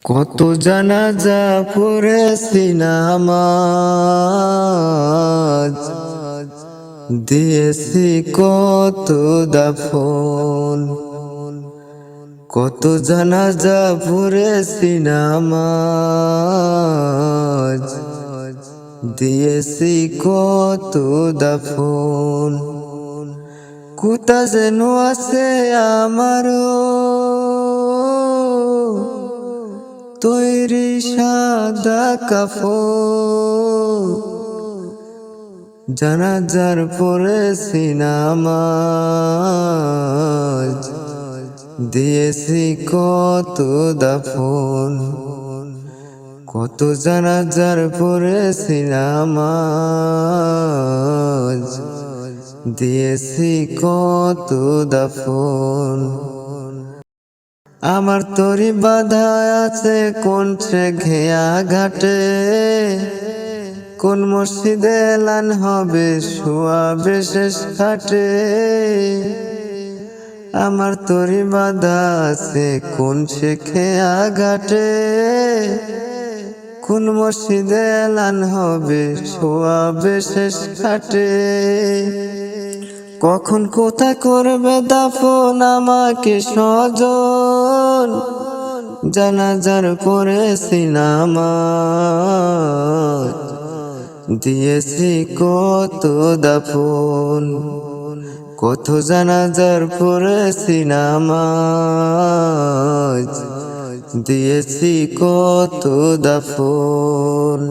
কত জানাজা পড়েছি নামাজ, দিয়েছি কত দাফন। কত জানাজা পড়েছি নামাজ, দিয়েছি কত দাফন। কোথা যেন আছে আমারও তৈরি সাদা কাফন। জানাজার পড়েছি নামাজ, দিয়েছি কত দাফন। কত জানাজার পড়েছি নামাজ, দিয়েছি কত দাফন। আমার তরি বাধা আছে কোন সে ঘেয়া ঘাটে, কোন মসজিদে এলান হবে শোয়াবে শেষ খাটে। আমার তরি বাধা আছে কোন সে খেয়া ঘাটে, কোন মসজিদে এলান হবে শোয়াবে শেষ খাটে। কখন কোথায় করবে দাফন আমাকে স্বজন, জানাজার পড়েছি নামাজ, দিয়েছি কত দাফন। কত জানাজার পড়েছি নামাজ, দিয়েছি কত দাফন।